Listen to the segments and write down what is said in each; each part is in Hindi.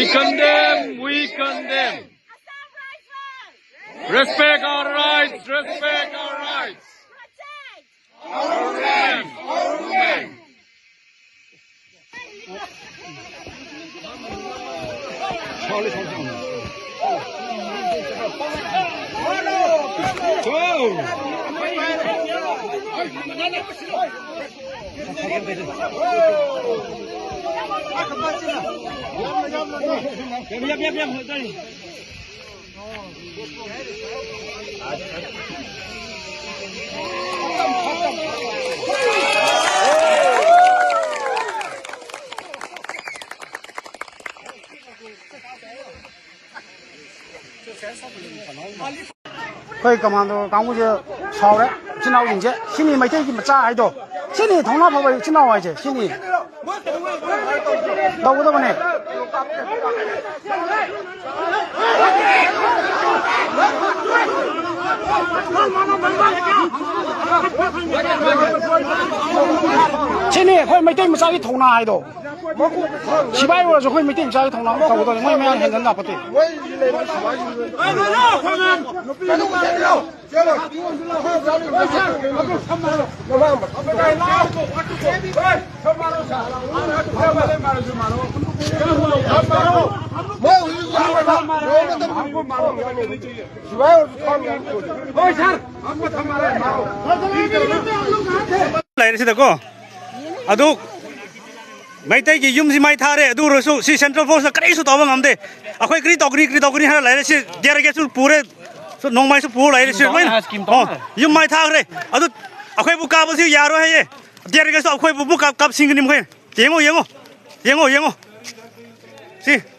condemn. We condemn. Respect our rights. Respect our rights. Our land. Our land. 거기 그만도 강구지 사오래 지나고 이제 신이 뭐 저기 짜 아이도 신이 동남아버 지나와 이제 신이 너보다 보네 신이 거기 뭐 저기 짜기 동남 아이도 시바이로서 거기 뭐 저기 짜기 동남 너보다 뭐면 괜찮나 보대 라이르시다고 아두 마이타이기 윰시 마이타레 아두로서 시 센트럴 포스 그리스 도방 암데 아코이 그리 도그리 하나 라이르시 데라게술 뿌레 농마이스 뿌 라이르시 윰 마이타레 아두 아코이 부까버시 야로 해예 데라게서 아코이 부부깝 싱그님 코이 영어 시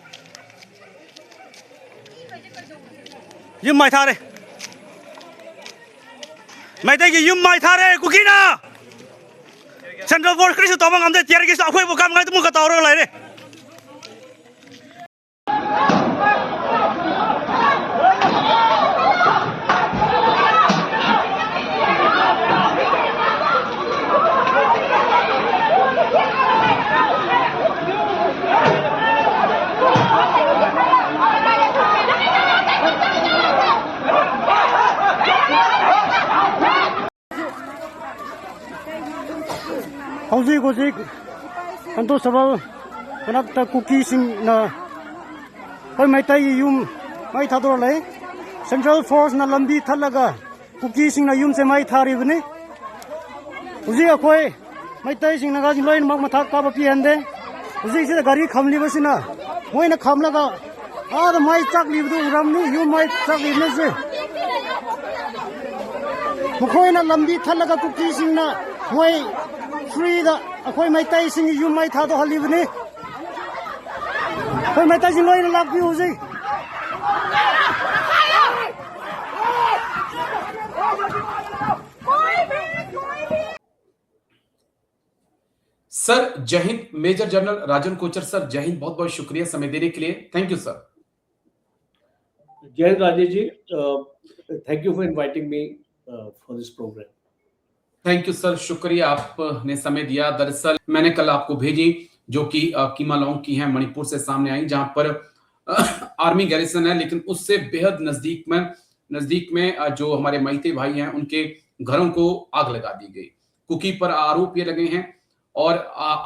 윰 마이타레 마이타이기 윰 마이타레 구기나 Central Force Kris tobang amde tiar gis akhoi bukam ngai tumu kata oro lai re Hauzik anto sabab kanakta cookie sing na koi mai tai yum mai thador lai Central Force na lambi thalaga cookie sing na yum se mai thari bne uji akoi mai tai sing na ga loin mak mathak ka ba pi hande uji se gari khamli basina moi na khamla ga ar mai chak li du ram ni yum mai chak li ne se mukoi na lambi thalaga cookie sing na moi free da akoi mai tai sing yum mai tha do halibne koi mai tai sing loi na lag bi ho jai sir जय हिंद मेजर जनरल राजन कोचर सर जय हिंद बहुत बहुत शुक्रिया समय देने के लिए थैंक यू सर जय हिंद Rajesh ji thank you for inviting me for this program thank you sir शुक्रिया आपने समय दिया दरअसल मैंने कल आपको भेजी जो कि कीमालौंग की है मणिपुर से सामने आई जहां पर आर्मी गैरिसन है लेकिन उससे बेहद नजदीक में जो हमारे माइते भाई हैं उनके घरों को आग लगा दी गई कुकी पर आरोप ये लगे हैं और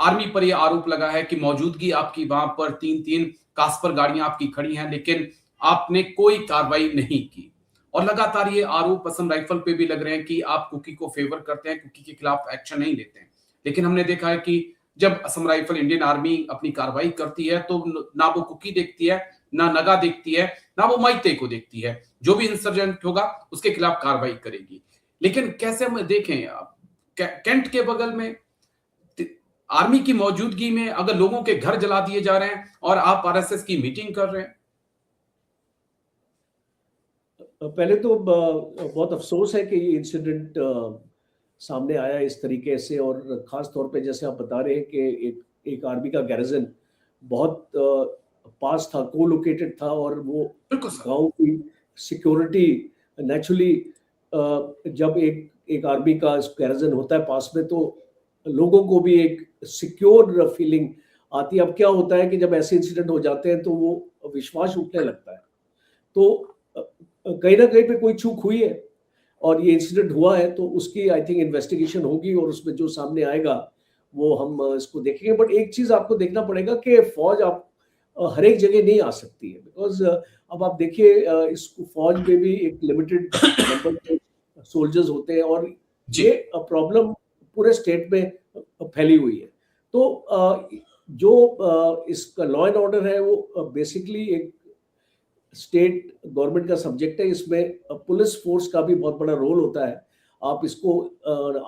आर्मी पर यह आरोप लगा है कि मौजूदगी आपकी वहां पर तीन कास्पर गाड़ियां आपकी खड़ी हैं लेकिन आपने कोई कार्रवाई नहीं की और लगातार ये आरोप असम राइफल पे भी लग रहे हैं कि आप कुकी को फेवर करते हैं कुकी के खिलाफ एक्शन नहीं लेते हैं लेकिन हमने देखा है कि जब असम राइफल इंडियन आर्मी अपनी कार्रवाई करती है तो ना वो कुकी देखती है ना नगा देखती है ना वो माइते को देखती है जो भी इंसर्जेंट होगा उसके खिलाफ कार्रवाई करेगी लेकिन कैसे हम देखें कैंट के बगल में आर्मी की मौजूदगी में अगर लोगों के घर जला दिए जा रहे हैं और आप आरएसएस की मीटिंग कर रहे हैं पहले तो बहुत अफसोस है कि ये इंसिडेंट सामने आया इस तरीके से और खास तौर पे जैसे आप बता रहे हैं कि एक आर्मी का गैरिजन बहुत पास था को-लोकेटेड था और वो गांव की सिक्योरिटी नेचुरली जब एक आर्मी का गैरिजन होता है पास में तो लोगों को भी एक सिक्योर फीलिंग आती है। अब क्या होता है कि जब ऐसे इंसिडेंट हो जाते हैं तो वो विश्वास उठने लगता है। तो कहीं ना कहीं पे कोई चूक हुई है और ये इंसिडेंट हुआ है, तो उसकी आई थिंक इन्वेस्टिगेशन होगी और उसमें जो सामने आएगा वो हम इसको देखेंगे। बट एक चीज आपको देखना पड़ेगा कि फौज आप हर एक जगह नहीं आ सकती है, बिकॉज अब आप देखिए इसको फौज में भी एक लिमिटेड नंबर के सोल्जर्स होते हैं और ये प्रॉब्लम पूरे स्टेट में फैली हुई है। तो जो इसका लॉ एंड ऑर्डर है वो बेसिकली एक स्टेट गवर्नमेंट का सब्जेक्ट है। इसमें पुलिस फोर्स का भी बहुत बड़ा रोल होता है। आप इसको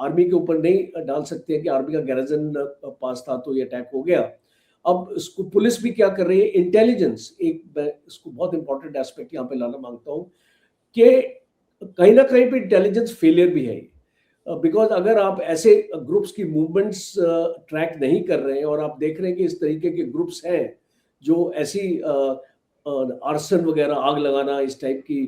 आर्मी के ऊपर नहीं डाल सकते हैं कि आर्मी का गैरिजन पास था तो ये अटैक हो गया। अब इसको पुलिस भी क्या कर रही है, इंटेलिजेंस, एक मैं इसको बहुत इंपॉर्टेंट एस्पेक्ट यहाँ पे लाना मांगता हूँ कि कहीं ना कहीं पे इंटेलिजेंस फेलियर भी है। बिकॉज अगर आप ऐसे ग्रुप्स की मूवमेंट्स ट्रैक नहीं कर रहे हैं और आप देख रहे हैं कि इस तरीके के ग्रुप्स हैं जो ऐसी आर्सन वगैरह, आग लगाना, इस टाइप की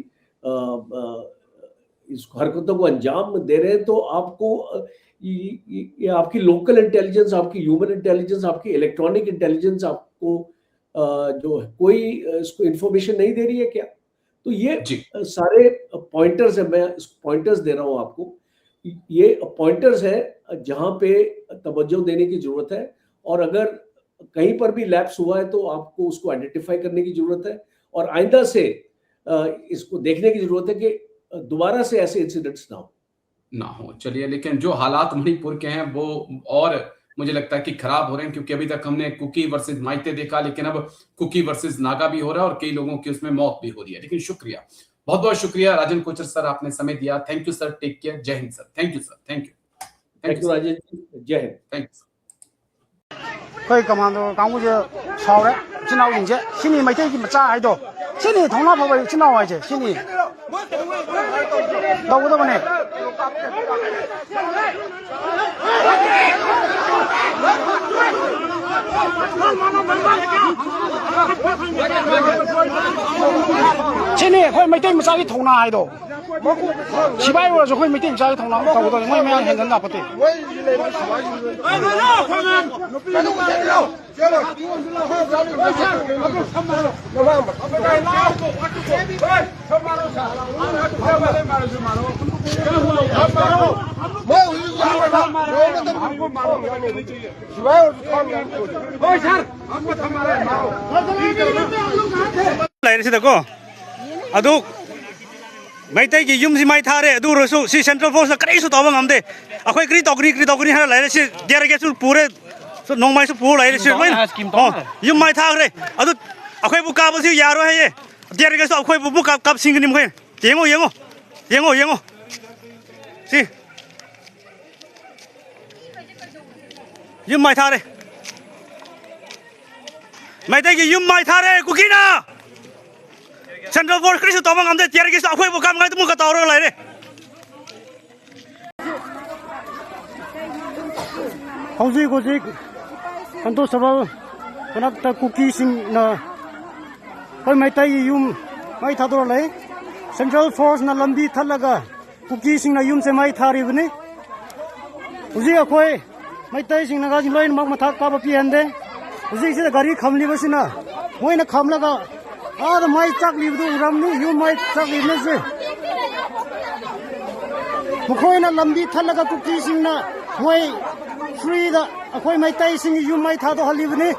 इस हरकतों को अंजाम दे रहे हैं, तो आपको ये आपकी लोकल इंटेलिजेंस, आपकी ह्यूमन इंटेलिजेंस, आपकी इलेक्ट्रॉनिक इंटेलिजेंस आपको जो कोई इसको इंफॉर्मेशन नहीं दे रही है क्या? तो ये सारे पॉइंटर्स है, मैं पॉइंटर्स दे रहा हूँ आपको। ये पॉइंटर्स है जहां पे तवज्जो देने की जरूरत है और अगर कहीं पर भी लैप्स हुआ है तो आपको उसको आइडेंटिफाई करने की जरूरत है और आइंदा से इसको देखने की जरूरत है कि दोबारा से ऐसे इंसिडेंट्स ना हो। चलिए, लेकिन जो हालात मणिपुर के हैं वो और मुझे लगता है कि खराब हो रहे हैं, क्योंकि अभी तक हमने कुकी वर्सेस माइते देखा, लेकिन अब कुकी वर्सेस नागा भी हो रहा है और कई लोगों की उसमें मौत भी हो रही है। लेकिन शुक्रिया, बहुत बहुत शुक्रिया राजन कोचर सर, आपने समय दिया। Thank you sir, take care, जय हिंद sir. Thank you sir, thank you Rajan, जय हिंद, थैंक यू। 可以咁樣到港股就炒咧，真係認啫，先年咪啲咁揸喺度，先年同拉婆位真係位啫，先年到嗰度呢？先年佢咪啲咁揸啲同拉喺度，失敗咗就佢咪啲咁揸啲同拉，到嗰度我咪有現人打不對。 देखो अदु मैतै की युम सिमाई थारे अदु रसु सी सेंट्रल फोर्स करेसु तब ngamde अखोय क्री तोकनी हरा लाइरे सि गेरगे सु पूरे सु नोंमाय सु पु लाइरे सि युम माइ थारे अदु अखोय बु काबो सि यारो है ये गेरगे सु अखोय बु काब सिंगनि मखै येंगो सि युम माइ थारे मैतै की युम माइ थारे कुकिना सेंट्रल फोर्स करेसु तब ngamde गेरगे सु अखोय बु काम ngai तुम का तौर लाइरे हौजिक अंतो सबा कनकता कुकी सिंह ना कोई मैताई युम माई थादो लै सेंट्रल फोर्स ना लंबी थलगा कुकी सिंह ना युम से माई थारी बने हुजी अखोय मैताई सिंह ना गाजिन लोइन मग मथा का बपी हंदे हुजी से गाड़ी खमली बसिना मोइना खमलगा आद माई चाक लिबदु उरामनी युम माई चाक लिबने से मुखोय ना लंबी थलगा कुकी सिंह ना मोइ फ्री दा अखोय मैताई सिंह युम माई थादो हलिबने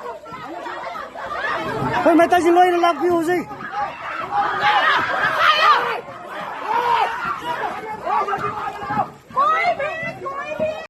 कोई मैताई सिंह लोइन लाग भी हुजी